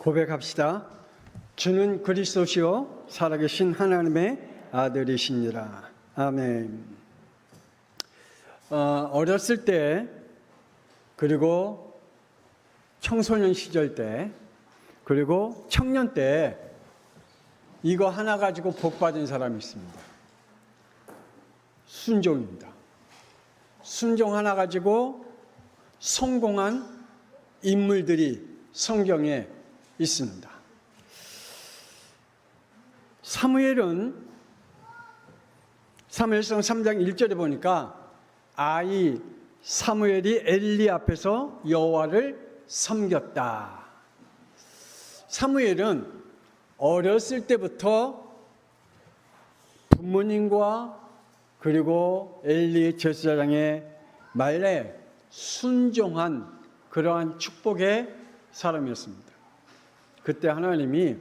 고백합시다. 주는 그리스도시요 살아계신 하나님의 아들이시니라. 아멘. 어렸을 때, 그리고 청소년 시절 때, 그리고 청년 때 이거 하나 가지고 복 받은 사람이 있습니다. 순종입니다. 순종 하나 가지고 성공한 인물들이 성경에 있습니다. 사무엘은 사무엘상 3장 1절에 보니까 아이 사무엘이 엘리 앞에서 여호와를 섬겼다. 사무엘은 어렸을 때부터 부모님과 그리고 엘리 제사장의 말에 순종한 그러한 축복의 사람이었습니다. 그때 하나님이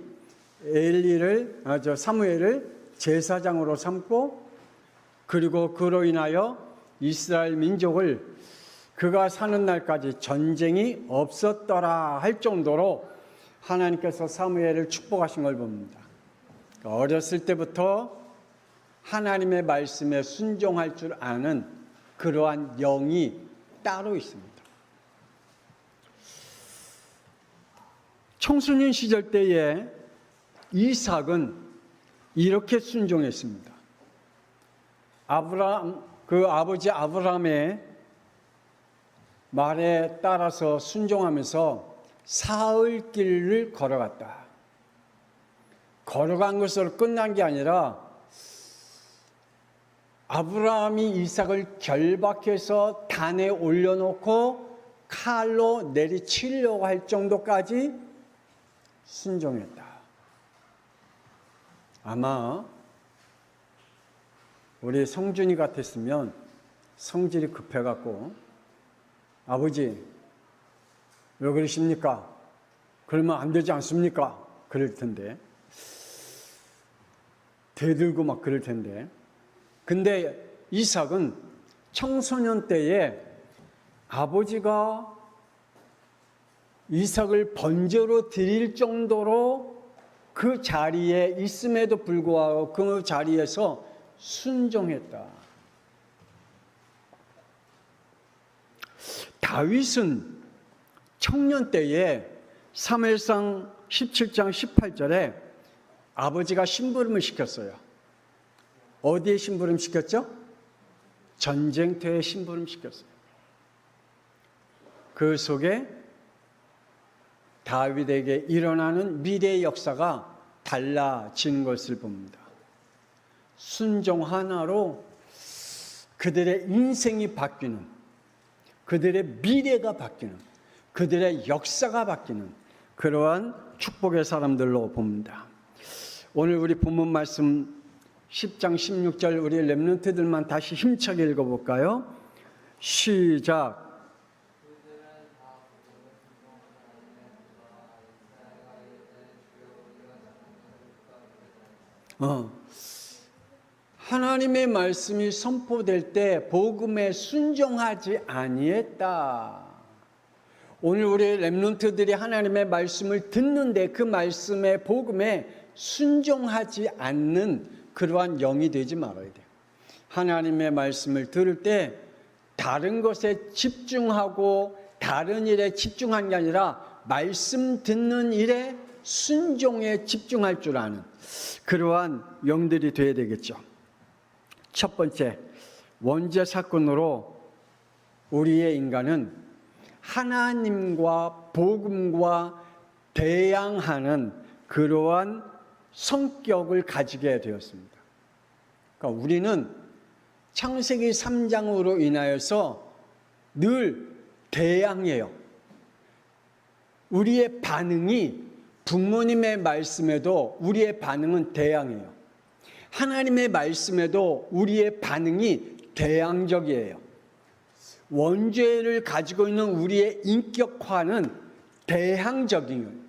사무엘을 제사장으로 삼고, 그리고 그로 인하여 이스라엘 민족을 그가 사는 날까지 전쟁이 없었더라 할 정도로 하나님께서 사무엘을 축복하신 걸 봅니다. 어렸을 때부터 하나님의 말씀에 순종할 줄 아는 그러한 영이 따로 있습니다. 청소년 시절 때에 이삭은 이렇게 순종했습니다. 그 아버지 아브라함의 말에 따라서 순종하면서 사흘길을 걸어갔다. 걸어간 것으로 끝난 게 아니라 아브라함이 이삭을 결박해서 단에 올려놓고 칼로 내리치려고 할 정도까지 순종했다. 아마 우리 성준이 같았으면 성질이 급해갖고 아버지 왜 그러십니까? 그러면 안 되지 않습니까? 그럴 텐데, 대들고 막 그럴 텐데. 근데 이삭은 청소년 때에 아버지가 이삭을 번제로 드릴 정도로 그 자리에 있음에도 불구하고 그 자리에서 순종했다. 다윗은 청년 때에 사무엘상 17장 18절에 아버지가 심부름을 시켰어요. 어디에 심부름 시켰죠? 전쟁터에 심부름 시켰어요. 그 속에 다윗에게 일어나는 미래의 역사가 달라진 것을 봅니다. 순종 하나로 그들의 인생이 바뀌는, 그들의 미래가 바뀌는, 그들의 역사가 바뀌는 그러한 축복의 사람들로 봅니다. 오늘 우리 본문 말씀 10장 16절 우리 렘넌트들만 다시 힘차게 읽어볼까요? 시작. 하나님의 말씀이 선포될 때 복음에 순종하지 아니했다. 오늘 우리 렘넌트들이 하나님의 말씀을 듣는데 그 말씀의 복음에 순종하지 않는 그러한 영이 되지 말아야 돼요. 하나님의 말씀을 들을 때 다른 것에 집중하고 다른 일에 집중한 게 아니라 말씀 듣는 일에 순종에 집중할 줄 아는 그러한 영들이 되어야 되겠죠. 첫 번째, 원죄 사건으로 우리의 인간은 하나님과 복음과 대항하는 그러한 성격을 가지게 되었습니다. 그러니까 우리는 창세기 3장으로 인하여서 늘 대항해요. 우리의 반응이 부모님의 말씀에도 우리의 반응은 대항해요. 하나님의 말씀에도 우리의 반응이 대항적이에요. 원죄를 가지고 있는 우리의 인격화는 대항적이에요.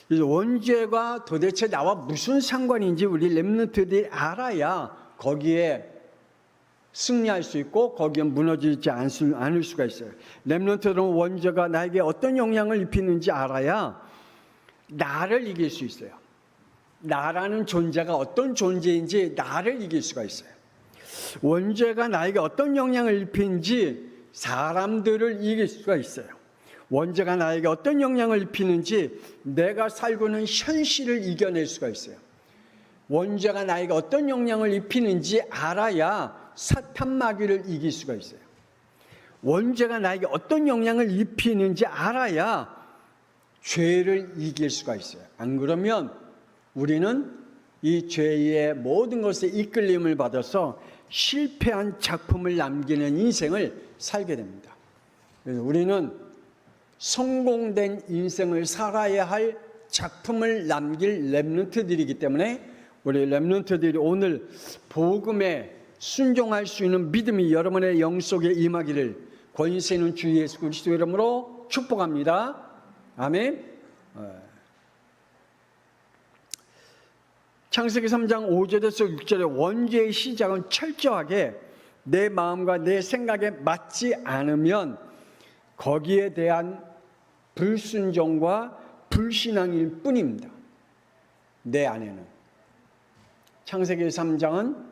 원죄가 도대체 나와 무슨 상관인지 우리 렘넌트들이 알아야 거기에 승리할 수 있고 거기에 무너지지 않을 수가 있어요. 렘넌트들은 원죄가 나에게 어떤 영향을 입히는지 알아야 나를 이길 수 있어요. 나라는 존재가 어떤 존재인지 나를 이길 수가 있어요. 원죄가 나에게 어떤 영향을 입히는지 사람들을 이길 수가 있어요. 원죄가 나에게 어떤 영향을 입히는지 내가 살고 있는 현실을 이겨낼 수가 있어요. 원죄가 나에게 어떤 영향을 입히는지 알아야 사탄 마귀를 이길 수가 있어요. 원죄가 나에게 어떤 영향을 입히는지 알아야 죄를 이길 수가 있어요. 안 그러면 우리는 이 죄의 모든 것에 이끌림을 받아서 실패한 작품을 남기는 인생을 살게 됩니다. 그래서 우리는 성공된 인생을 살아야 할 작품을 남길 렘넌트들이기 때문에 우리 렘넌트들이 오늘 복음에 순종할 수 있는 믿음이 여러분의 영 속에 임하기를 권세 있는 주 예수 그리스도의 이름으로 축복합니다. 아멘. 창세기 3장 5절에서 6절의 원죄의 시작은 철저하게 내 마음과 내 생각에 맞지 않으면 거기에 대한 불순종과 불신앙일 뿐입니다. 내 안에는. 창세기 3장은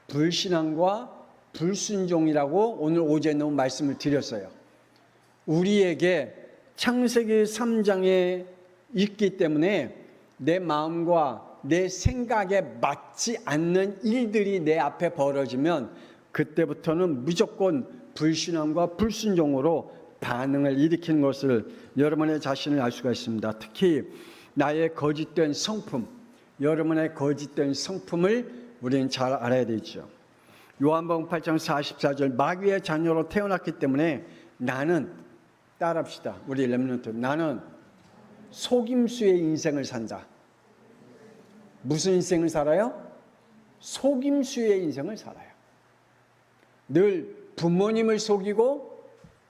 불신앙과 불순종이라고 오늘 오전에 너무 말씀을 드렸어요. 우리에게 창세기 3장에 있기 때문에 내 마음과 내 생각에 맞지 않는 일들이 내 앞에 벌어지면 그때부터는 무조건 불신앙과 불순종으로 반응을 일으키는 것을 여러분의 자신을 알 수가 있습니다. 특히 나의 거짓된 성품, 여러분의 거짓된 성품을 우리는 잘 알아야 되죠. 요한복음 8장 44절 마귀의 자녀로 태어났기 때문에 나는 따라합시다. 우리 렘넌트 나는 속임수의 인생을 산다. 무슨 인생을 살아요? 속임수의 인생을 살아요. 늘 부모님을 속이고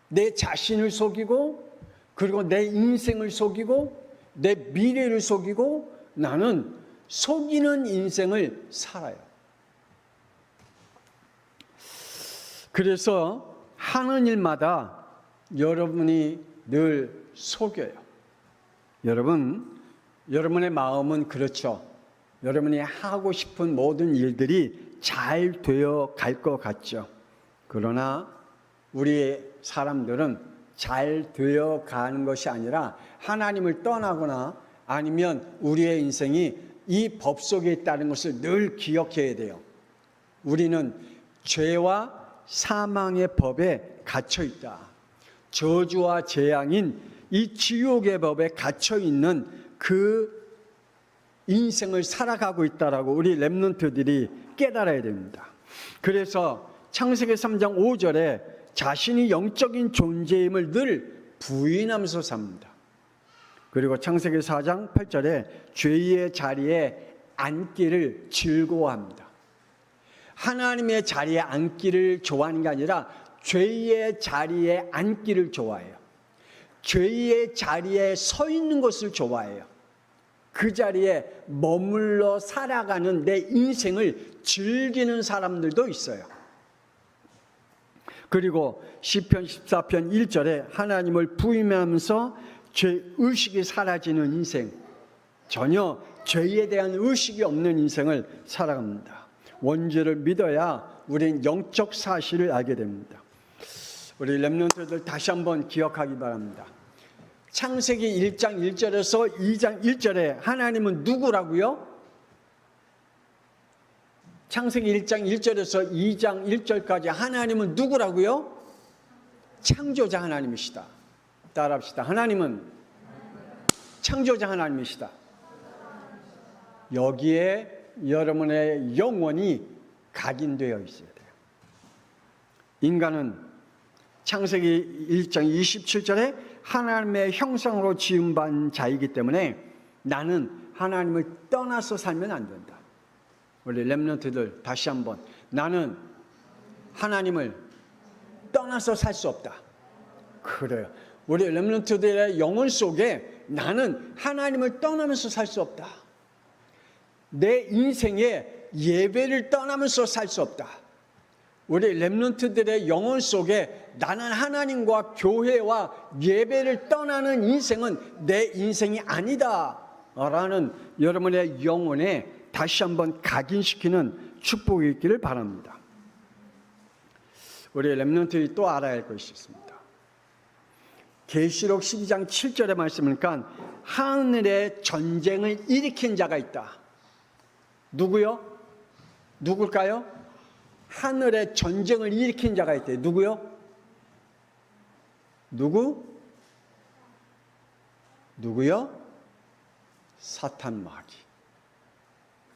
내 자신을 속이고 그리고 내 인생을 속이고 내 미래를 속이고 나는 속이는 인생을 살아요. 그래서 하는 일마다 여러분이 늘 속여요. 여러분의 마음은 그렇죠. 여러분이 하고 싶은 모든 일들이 잘 되어 갈 것 같죠. 그러나 우리 사람들은 잘 되어 가는 것이 아니라 하나님을 떠나거나 아니면 우리의 인생이 이 법 속에 있다는 것을 늘 기억해야 돼요. 우리는 죄와 사망의 법에 갇혀 있다. 저주와 재앙인 이 지옥의 법에 갇혀 있는 그 인생을 살아가고 있다라고 우리 렘넌트들이 깨달아야 됩니다. 그래서 창세기 3장 5절에 자신이 영적인 존재임을 늘 부인하면서 삽니다. 그리고 창세기 4장 8절에 죄의 자리에 앉기를 즐거워합니다. 하나님의 자리에 앉기를 좋아하는 게 아니라 죄의 자리에 앉기를 좋아해요. 죄의 자리에 서 있는 것을 좋아해요. 그 자리에 머물러 살아가는 내 인생을 즐기는 사람들도 있어요. 그리고 시편 14편 1절에 하나님을 부인하면서 죄의식이 사라지는 인생, 전혀 죄에 대한 의식이 없는 인생을 살아갑니다. 원죄를 믿어야 우리는 영적 사실을 알게 됩니다. 우리 렘넌트들 다시 한번 기억하기 바랍니다. 창세기 1장 1절에서 2장 1절에 하나님은 누구라고요? 창세기 1장 1절에서 2장 1절까지 하나님은 누구라고요? 창조자 하나님이시다. 따라합시다. 하나님은 창조자 하나님이시다. 여기에 여러분의 영혼이 각인되어 있어야 돼요. 인간은 창세기 1장 27절에 하나님의 형상으로 지음받은 자이기 때문에 나는 하나님을 떠나서 살면 안 된다. 우리 렘넌트들 다시 한번 나는 하나님을 떠나서 살 수 없다. 그래요. 우리 렘넌트들의 영혼 속에 나는 하나님을 떠나면서 살 수 없다. 내 인생에 예배를 떠나면서 살 수 없다. 우리 렘넌트들의 영혼 속에 나는 하나님과 교회와 예배를 떠나는 인생은 내 인생이 아니다 라는 여러분의 영혼에 다시 한번 각인시키는 축복이 있기를 바랍니다. 우리 렘넌트들이 또 알아야 할 것이 있습니다. 계시록 12장 7절의 말씀이니까 하늘에 전쟁을 일으킨 자가 있다. 누구요? 누굴까요? 하늘에 전쟁을 일으킨 자가 있대. 누구요? 누구요? 사탄 마귀.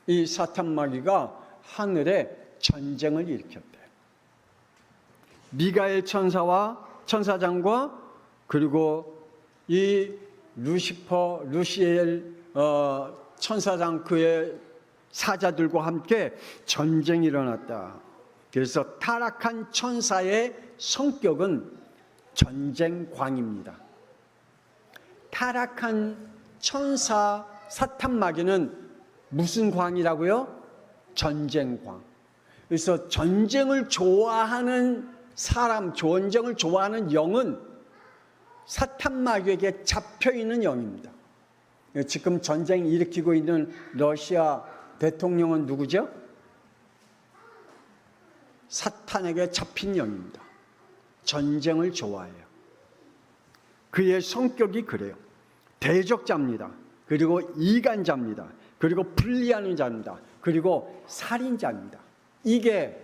이 사탄 마귀가 하늘에 전쟁을 일으켰대. 미가엘 천사장과 그리고 이 루시엘 천사장 그의 사자들과 함께 전쟁이 일어났다. 그래서 타락한 천사의 성격은 전쟁광입니다. 타락한 천사 사탄 마귀는 무슨 광이라고요? 전쟁광. 그래서 전쟁을 좋아하는 사람, 전쟁을 좋아하는 영은 사탄 마귀에게 잡혀있는 영입니다. 지금 전쟁 일으키고 있는 러시아 대통령은 누구죠? 사탄에게 잡힌 영입니다. 전쟁을 좋아해요. 그의 성격이 그래요. 대적자입니다. 그리고 이간자입니다. 그리고 분리하는 자입니다. 그리고 살인자입니다. 이게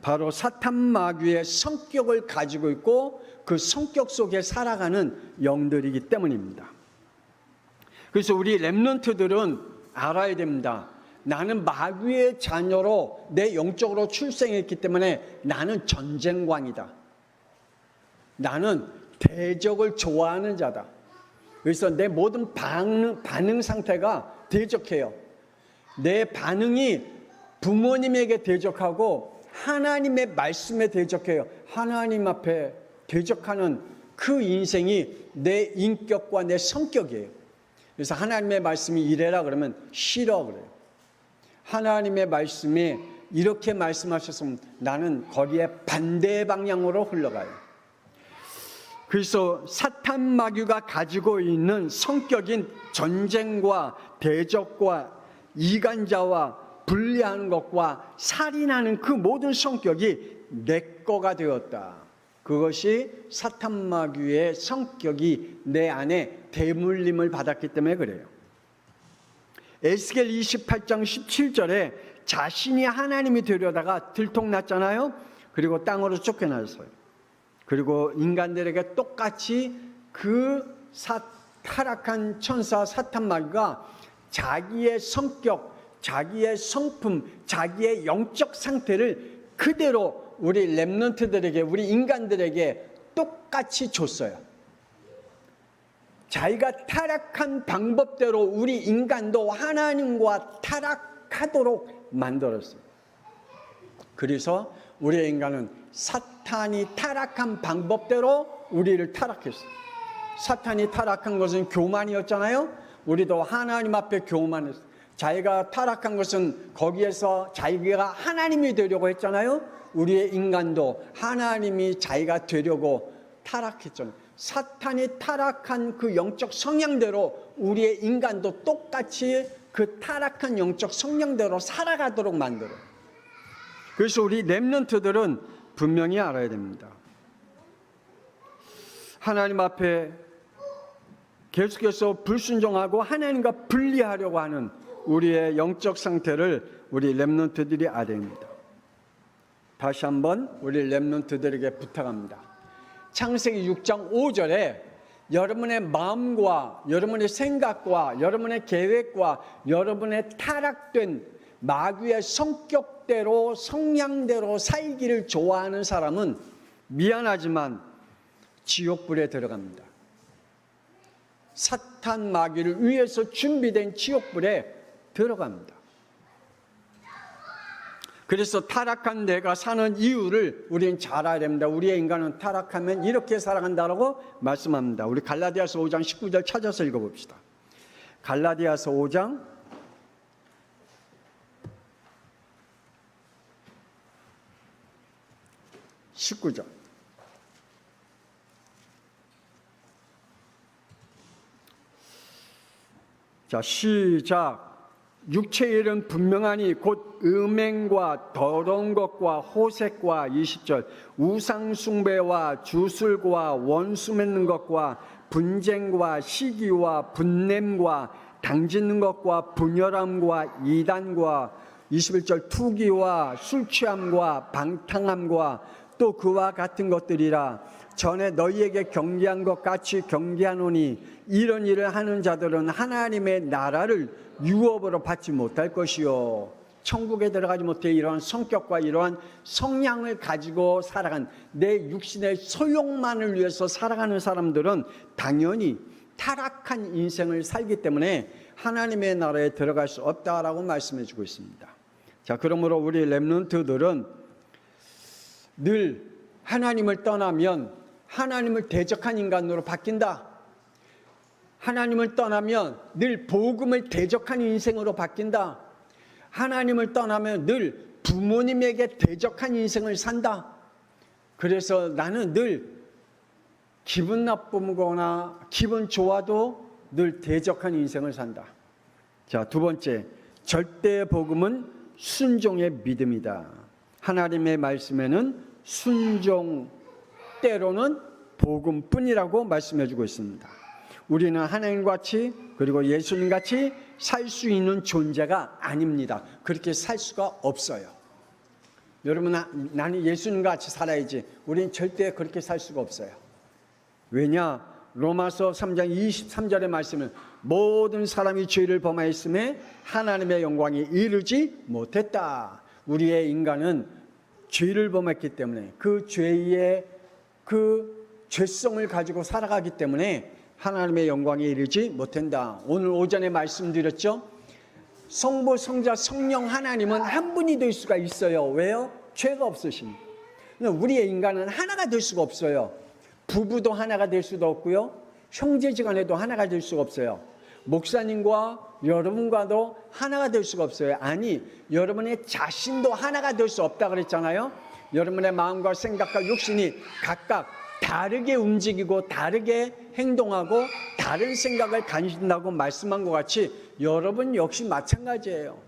바로 사탄 마귀의 성격을 가지고 있고 그 성격 속에 살아가는 영들이기 때문입니다. 그래서 우리 렘넌트들은 알아야 됩니다. 나는 마귀의 자녀로 내 영적으로 출생했기 때문에 나는 전쟁광이다. 나는 대적을 좋아하는 자다. 그래서 내 모든 반응 상태가 대적해요. 내 반응이 부모님에게 대적하고 하나님의 말씀에 대적해요. 하나님 앞에 대적하는 그 인생이 내 인격과 내 성격이에요. 그래서 하나님의 말씀이 이래라 그러면 싫어 그래요. 하나님의 말씀이 이렇게 말씀하셨으면 나는 거기에 반대 방향으로 흘러가요. 그래서 사탄 마귀가 가지고 있는 성격인 전쟁과 대적과 이간자와 분리하는 것과 살인하는 그 모든 성격이 내 거가 되었다. 그것이 사탄 마귀의 성격이 내 안에 대물림을 받았기 때문에 그래요. 에스겔 28장 17절에 자신이 하나님이 되려다가 들통났잖아요. 그리고 땅으로 쫓겨났어요. 그리고 인간들에게 똑같이 그 타락한 천사 사탄 마귀가 자기의 성격, 자기의 성품, 자기의 영적 상태를 그대로 우리 렘넌트들에게, 우리 인간들에게 똑같이 줬어요. 자기가 타락한 방법대로 우리 인간도 하나님과 타락하도록 만들었어요. 그래서 우리 인간은 사탄이 타락한 방법대로 우리를 타락했어요. 사탄이 타락한 것은 교만이었잖아요. 우리도 하나님 앞에 교만했어요. 자기가 타락한 것은 거기에서 자기가 하나님이 되려고 했잖아요. 우리의 인간도 하나님이 자기가 되려고 타락했잖아요. 사탄이 타락한 그 영적 성향대로 우리의 인간도 똑같이 그 타락한 영적 성향대로 살아가도록 만들어요. 그래서 우리 렘넌트들은 분명히 알아야 됩니다. 하나님 앞에 계속해서 불순종하고 하나님과 분리하려고 하는 우리의 영적 상태를 우리 렘넌트들이 알아야 됩니다. 다시 한번 우리 렘넌트들에게 부탁합니다. 창세기 6장 5절에 여러분의 마음과 여러분의 생각과 여러분의 계획과 여러분의 타락된 마귀의 성격대로 성향대로 살기를 좋아하는 사람은 미안하지만 지옥불에 들어갑니다. 사탄 마귀를 위해서 준비된 지옥불에 들어갑니다. 그래서 타락한 내가 사는 이유를 우리는 잘 알아야 됩니다. 우리의 인간은 타락하면 이렇게 살아간다고 말씀합니다. 우리 갈라디아서 5장 19절 찾아서 읽어봅시다. 갈라디아서 5장 19절. 자, 시작. 육체의 일은 분명하니 곧 음행과 더러운 것과 호색과 20절 우상 숭배와 주술과 원수 맺는 것과 분쟁과 시기와 분냄과 당짓는 것과 분열함과 이단과 21절 투기와 술 취함과 방탕함과 또 그와 같은 것들이라. 전에 너희에게 경계한 것 같이 경계하노니 이런 일을 하는 자들은 하나님의 나라를 유업으로 받지 못할 것이요. 천국에 들어가지 못해 이러한 성격과 이러한 성향을 가지고 살아간 내 육신의 소욕만을 위해서 살아가는 사람들은 당연히 타락한 인생을 살기 때문에 하나님의 나라에 들어갈 수 없다라고 말씀해 주고 있습니다. 자, 그러므로 우리 렘넌트들은 늘 하나님을 떠나면 하나님을 대적한 인간으로 바뀐다. 하나님을 떠나면 늘 복음을 대적한 인생으로 바뀐다. 하나님을 떠나면 늘 부모님에게 대적한 인생을 산다. 그래서 나는 늘 기분 나쁘거나 기분 좋아도 늘 대적한 인생을 산다. 자, 두 번째, 절대 복음은 순종의 믿음이다. 하나님의 말씀에는 순종, 때로는 복음뿐이라고 말씀해 주고 있습니다. 우리는 하나님같이 그리고 예수님같이 살 수 있는 존재가 아닙니다. 그렇게 살 수가 없어요. 여러분, 나는 예수님같이 살아야지. 우리는 절대 그렇게 살 수가 없어요. 왜냐? 로마서 3장 23절의 말씀은 모든 사람이 죄를 범하였음에 하나님의 영광에 이르지 못했다. 우리의 인간은 죄를 범했기 때문에 그 죄의 그 죄성을 가지고 살아가기 때문에 하나님의 영광에 이르지 못한다. 오늘 오전에 말씀드렸죠. 성부, 성자, 성령 하나님은 한 분이 될 수가 있어요. 왜요? 죄가 없으십니다. 우리의 인간은 하나가 될 수가 없어요. 부부도 하나가 될 수도 없고요. 형제지간에도 하나가 될 수가 없어요. 목사님과 여러분과도 하나가 될 수가 없어요. 아니, 여러분의 자신도 하나가 될 수 없다 그랬잖아요. 여러분의 마음과 생각과 욕심이 각각 다르게 움직이고 다르게 행동하고 다른 생각을 가진다고 말씀한 것 같이 여러분 역시 마찬가지예요.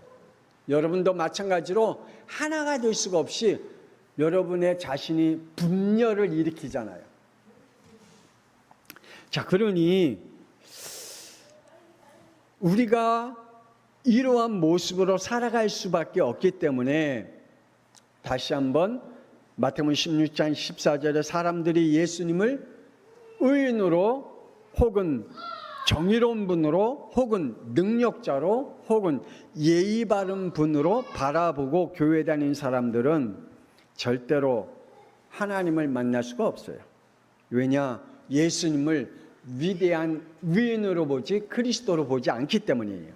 여러분도 마찬가지로 하나가 될 수가 없이 여러분의 자신이 분열을 일으키잖아요. 자, 그러니 우리가 이러한 모습으로 살아갈 수밖에 없기 때문에 다시 한번 마태복음 16장 14절에 사람들이 예수님을 의인으로 혹은 정의로운 분으로 혹은 능력자로 혹은 예의 바른 분으로 바라보고 교회 다니는 사람들은 절대로 하나님을 만날 수가 없어요. 왜냐? 예수님을 위대한 위인으로 보지 그리스도로 보지 않기 때문이에요.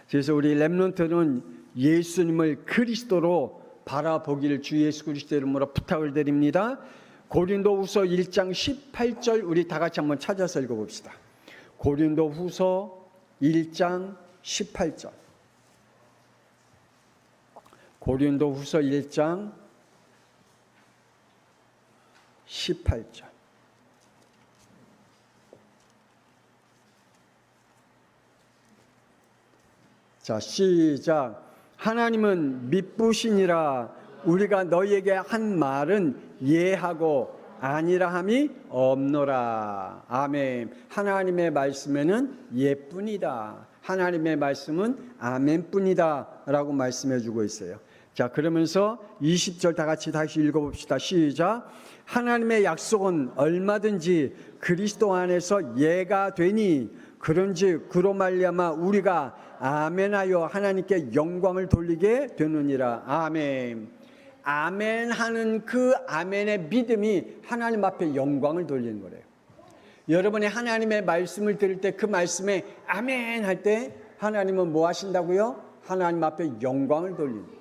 그래서 우리 렘넌트는 예수님을 그리스도로 바라보기를 주 예수 그리스도 이름으로 부탁을 드립니다. 고린도후서 1장 18절 우리 다 같이 한번 찾아서 읽어봅시다. 고린도후서 1장 18절. 고린도후서 1장 18절. 자, 시작. 하나님은 미쁘시니라. 우리가 너희에게 한 말은 예하고 아니라 함이 없노라. 아멘. 하나님의 말씀에는 예뿐이다. 하나님의 말씀은 아멘뿐이다 라고 말씀해 주고 있어요. 자, 그러면서 20절 다 같이 다시 읽어봅시다. 시작. 하나님의 약속은 얼마든지 그리스도 안에서 예가 되니 그런즉 그로 말미암아 우리가 아멘하여 하나님께 영광을 돌리게 되느니라. 아멘. 아멘하는 그 아멘의 믿음이 하나님 앞에 영광을 돌리는 거래요. 여러분이 하나님의 말씀을 들을 때 그 말씀에 아멘 할 때 하나님은 뭐 하신다고요? 하나님 앞에 영광을 돌리는 거예요.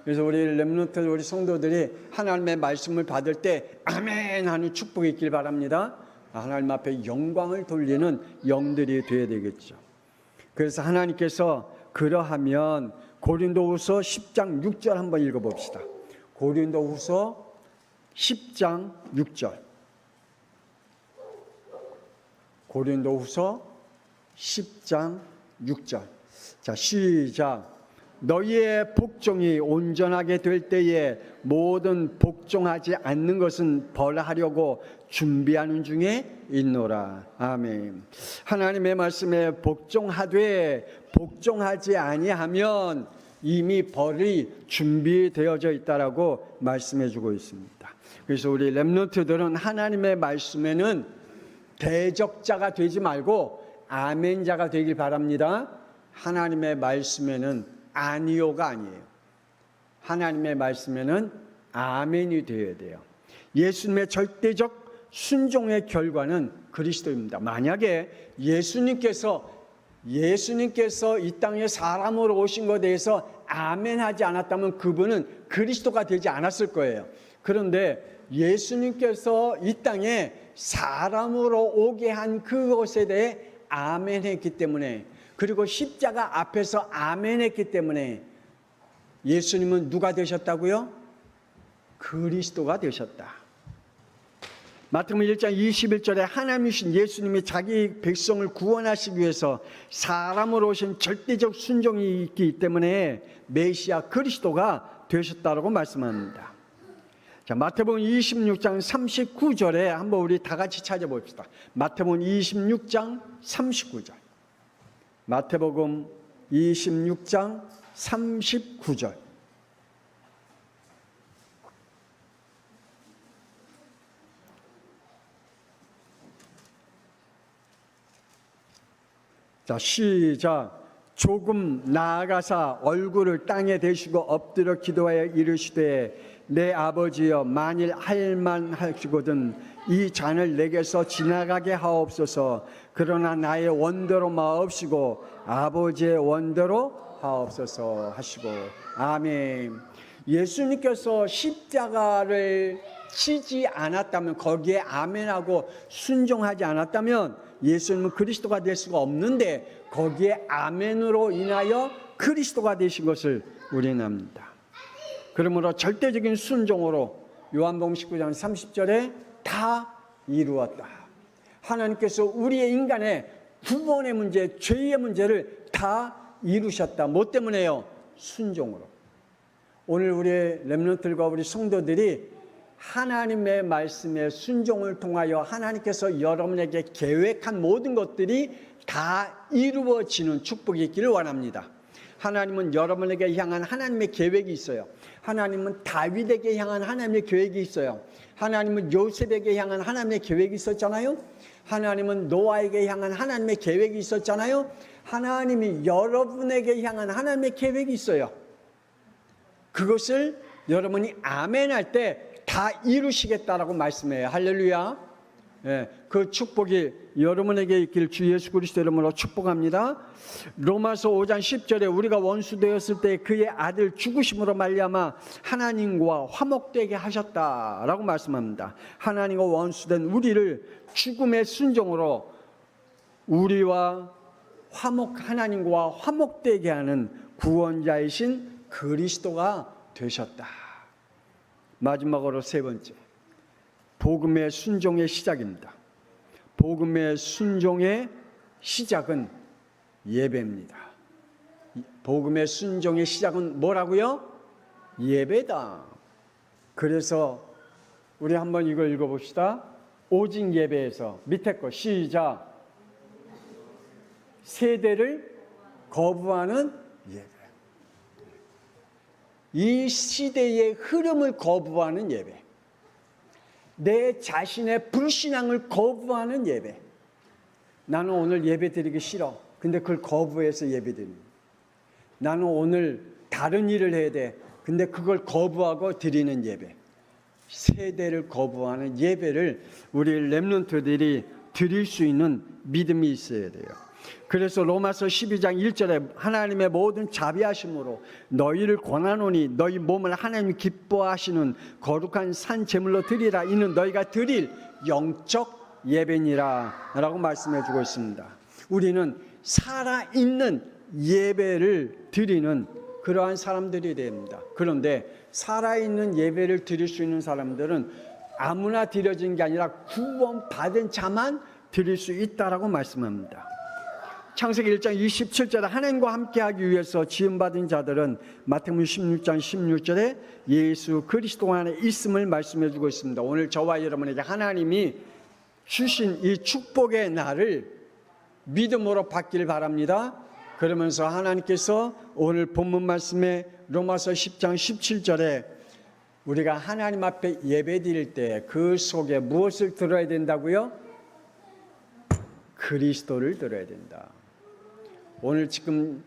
그래서 우리 렘넌트 우리 성도들이 하나님의 말씀을 받을 때 아멘 하는 축복이 있길 바랍니다. 하나님 앞에 영광을 돌리는 영들이 되어야 되겠죠. 그래서 하나님께서 그러하면 고린도후서 10장 6절 한번 읽어봅시다. 고린도후서 10장 6절. 고린도후서 10장 6절. 자, 시작. 너희의 복종이 온전하게 될 때에 모든 복종하지 않는 것은 벌하려고 준비하는 중에 있노라. 아멘. 하나님의 말씀에 복종하되 복종하지 아니하면 이미 벌이 준비되어져 있다라고 말씀해 주고 있습니다. 그래서 우리 렘넌트들은 하나님의 말씀에는 대적자가 되지 말고 아멘자가 되길 바랍니다. 하나님의 말씀에는 아니요가 아니에요. 하나님의 말씀에는 아멘이 되어야 돼요. 예수님의 절대적 순종의 결과는 그리스도입니다. 만약에 예수님께서 이 땅에 사람으로 오신 것에 대해서 아멘하지 않았다면 그분은 그리스도가 되지 않았을 거예요. 그런데 예수님께서 이 땅에 사람으로 오게 한 그것에 대해 아멘했기 때문에, 그리고 십자가 앞에서 아멘했기 때문에 예수님은 누가 되셨다고요? 그리스도가 되셨다. 마태복음 1장 21절에 하나님이신 예수님이 자기 백성을 구원하시기 위해서 사람으로 오신 절대적 순종이 있기 때문에 메시아 그리스도가 되셨다라고 말씀합니다. 자, 마태복음 26장 39절에 한번 우리 다 같이 찾아봅시다. 마태복음 26장 39절. 마태복음 26장 39절. 자, 시작. 조금 나아가사 얼굴을 땅에 대시고 엎드려 기도하여 이르시되 내 아버지여 만일 할만하시거든 이 잔을 내게서 지나가게 하옵소서. 그러나 나의 원대로 마옵시고 아버지의 원대로 하옵소서 하시고. 아멘. 예수님께서 십자가를 치지 않았다면, 거기에 아멘하고 순종하지 않았다면 예수님은 그리스도가 될 수가 없는데, 거기에 아멘으로 인하여 그리스도가 되신 것을 우리는 압니다. 그러므로 절대적인 순종으로 요한복음 19장 30절에 다 이루었다. 하나님께서 우리의 인간의 구원의 문제, 죄의 문제를 다 이루셨다. 뭐 때문에요? 순종으로. 오늘 우리의 렘넌트들과 우리 성도들이 하나님의 말씀에 순종을 통하여 하나님께서 여러분에게 계획한 모든 것들이 다 이루어지는 축복이 있기를 원합니다. 하나님은 여러분에게 향한 하나님의 계획이 있어요. 하나님은 다윗에게 향한 하나님의 계획이 있어요. 하나님은 요셉에게 향한 하나님의 계획이 있었잖아요. 하나님은 노아에게 향한 하나님의 계획이 있었잖아요. 하나님이 여러분에게 향한 하나님의 계획이 있어요. 그것을 여러분이 아멘할 때 다 이루시겠다라고 말씀해요. 할렐루야. 예, 그 축복이 여러분에게 있길 주 예수 그리스도 이름으로 축복합니다. 로마서 5장 10절에 우리가 원수 되었을 때 그의 아들 죽으심으로 말미암아 하나님과 화목되게 하셨다라고 말씀합니다. 하나님과 원수된 우리를 죽음의 순종으로 우리와 하나님과 화목되게 하는 구원자이신 그리스도가 되셨다. 마지막으로 세 번째, 복음의 순종의 시작입니다. 복음의 순종의 시작은 예배입니다. 복음의 순종의 시작은 뭐라고요? 예배다. 그래서 우리 한번 이걸 읽어봅시다. 오직 예배에서 밑에 거 시작. 세대를 거부하는 예배. 이 시대의 흐름을 거부하는 예배. 내 자신의 불신앙을 거부하는 예배. 나는 오늘 예배 드리기 싫어. 근데 그걸 거부해서 예배 드립니다. 나는 오늘 다른 일을 해야 돼. 근데 그걸 거부하고 드리는 예배. 세대를 거부하는 예배를 우리 렘넌트들이 드릴 수 있는 믿음이 있어야 돼요. 그래서 로마서 12장 1절에 하나님의 모든 자비하심으로 너희를 권하노니 너희 몸을 하나님이 기뻐하시는 거룩한 산 제물로 드리라. 이는 너희가 드릴 영적 예배니라 라고 말씀해 주고 있습니다. 우리는 살아있는 예배를 드리는 그러한 사람들이 됩니다. 그런데 살아있는 예배를 드릴 수 있는 사람들은 아무나 드려지는 게 아니라 구원받은 자만 드릴 수 있다라고 말씀합니다. 창세기 1장 27절에 하나님과 함께하기 위해서 지음받은 자들은 마태복음 16장 16절에 예수 그리스도 안에 있음을 말씀해 주고 있습니다. 오늘 저와 여러분에게 하나님이 주신 이 축복의 날을 믿음으로 받기를 바랍니다. 그러면서 하나님께서 오늘 본문 말씀에 로마서 10장 17절에 우리가 하나님 앞에 예배드릴 때 그 속에 무엇을 들어야 된다고요? 그리스도를 들어야 된다. 오늘 지금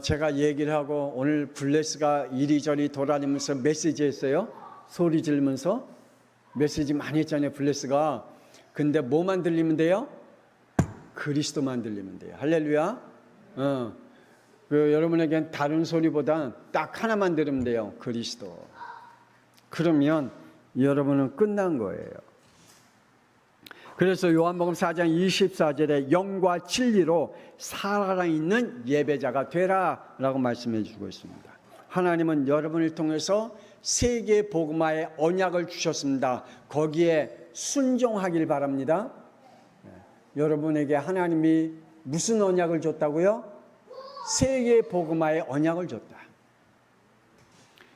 제가 얘기를 하고 오늘 블레스가 이리저리 돌아다니면서 메시지 했어요. 소리 지르면서 메시지 많이 했잖아요. 블레스가. 근데 뭐만 들리면 돼요? 그리스도만 들리면 돼요. 할렐루야. 여러분에겐 다른 소리보다 딱 하나만 들으면 돼요. 그리스도. 그러면 여러분은 끝난 거예요. 그래서 요한복음 4장 24절에 영과 진리로 살아있는 예배자가 되라 라고 말씀해 주고 있습니다. 하나님은 여러분을 통해서 세계 복음화의 언약을 주셨습니다. 거기에 순종하길 바랍니다. 여러분에게 하나님이 무슨 언약을 줬다고요? 세계 복음화의 언약을 줬다.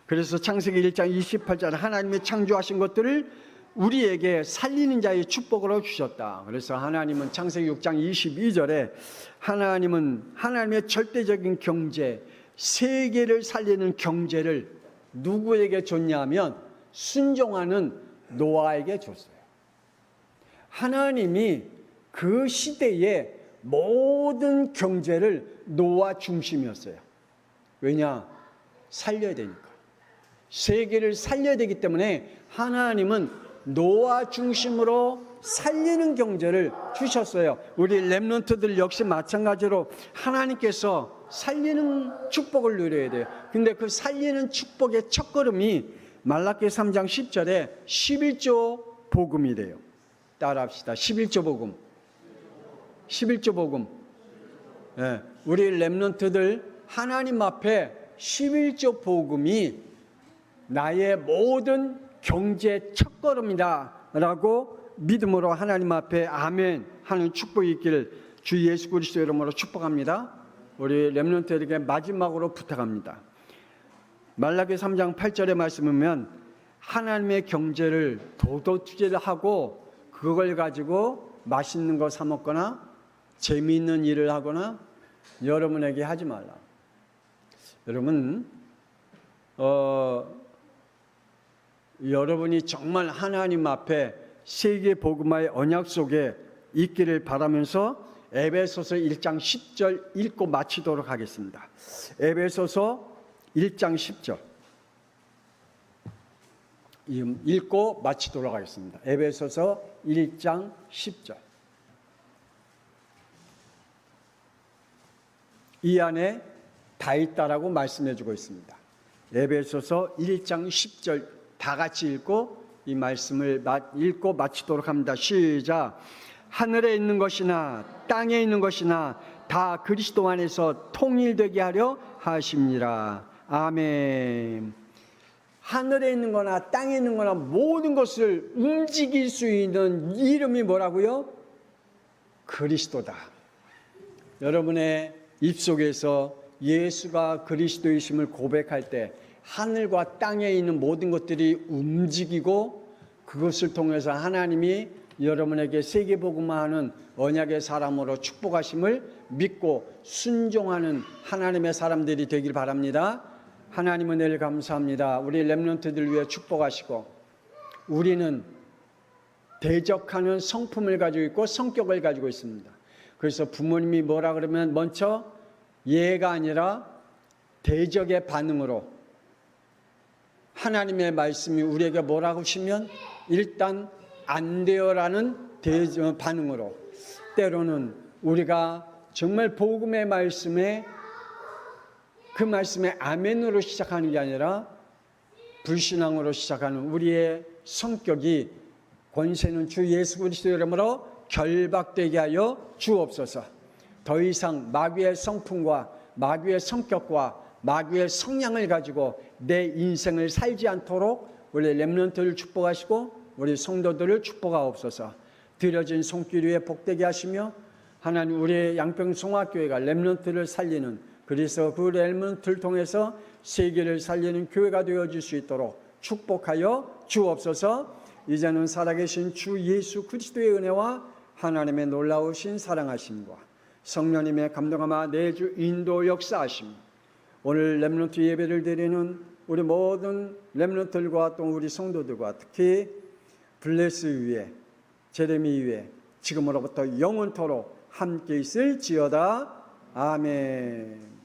그래서 창세기 1장 28절 하나님이 창조하신 것들을 우리에게 살리는 자의 축복으로 주셨다. 그래서 하나님은 창세기 6장 22절에 하나님은 하나님의 절대적인 경제, 세계를 살리는 경제를 누구에게 줬냐면 순종하는 노아에게 줬어요. 하나님이 그 시대의 모든 경제를 노아 중심이었어요. 왜냐? 살려야 되니까. 세계를 살려야 되기 때문에 하나님은 노아 중심으로 살리는 경제를 주셨어요. 우리 렘넌트들 역시 마찬가지로 하나님께서 살리는 축복을 누려야 돼요. 근데 그 살리는 축복의 첫걸음이 말라기 3장 10절에 11조 복음이래요. 따라합시다. 11조 복음. 11조 복음. 네, 우리 렘넌트들 하나님 앞에 11조 복음이 나의 모든 경제 첫걸음이다 라고 믿음으로 하나님 앞에 아멘 하는 축복이 있기를 주 예수 그리스도 이름으로 축복합니다. 우리 렘넌트에게 마지막으로 부탁합니다. 말라기 3장 8절의 말씀을 보면 하나님의 경제를 도덕투제를 하고 그걸 가지고 맛있는 거 사 먹거나 재미있는 일을 하거나 여러분에게 하지 말라. 여러분 여러분이 정말 하나님 앞에 세계 복음화의 언약 속에 있기를 바라면서 에베소서 1장 10절 읽고 마치도록 하겠습니다. 에베소서 1장 10절 읽고 마치도록 하겠습니다. 에베소서 1장 10절 이 안에 다 있다라고 말씀해 주고 있습니다. 에베소서 1장 10절 다 같이 읽고 이 말씀을 읽고 마치도록 합니다. 시작. 하늘에 있는 것이나 땅에 있는 것이나 다 그리스도 안에서 통일되게 하려 하십니다. 아멘. 하늘에 있는 거나 땅에 있는 거나 모든 것을 움직일 수 있는 이름이 뭐라고요? 그리스도다. 여러분의 입속에서 예수가 그리스도이심을 고백할 때 하늘과 땅에 있는 모든 것들이 움직이고 그것을 통해서 하나님이 여러분에게 세계복음화하는 언약의 사람으로 축복하심을 믿고 순종하는 하나님의 사람들이 되길 바랍니다. 하나님 은혜를 감사합니다. 우리 렘넌트들 위해 축복하시고 우리는 대적하는 성품을 가지고 있고 성격을 가지고 있습니다. 그래서 부모님이 뭐라 그러면 먼저 예가 아니라 대적의 반응으로 하나님의 말씀이 우리에게 뭐라고 하시면 일단 안 돼요라는 반응으로 때로는 우리가 정말 복음의 말씀에 그 말씀에 아멘으로 시작하는 게 아니라 불신앙으로 시작하는 우리의 성격이 권세는 주 예수 그리스도의 이름으로 결박되게 하여 주옵소서. 더 이상 마귀의 성품과 마귀의 성격과 마귀의 성향을 가지고 내 인생을 살지 않도록 우리 렘넌트를 축복하시고 우리 성도들을 축복하옵소서. 드려진 손길 위에 복되게 하시며 하나님 우리의 양평송화교회가 렘넌트를 살리는, 그래서 그 렘넌트를 통해서 세계를 살리는 교회가 되어질 수 있도록 축복하여 주옵소서. 이제는 살아계신 주 예수 그리스도의 은혜와 하나님의 놀라우신 사랑하심과 성령님의 감동하마 내주 인도 역사하심, 오늘 렘넌트 예배를 드리는 우리 모든 렘넌트들과 또 우리 성도들과 특히 블레스 위에, 제레미 위에 지금으로부터 영원토록 함께 있을지어다. 아멘.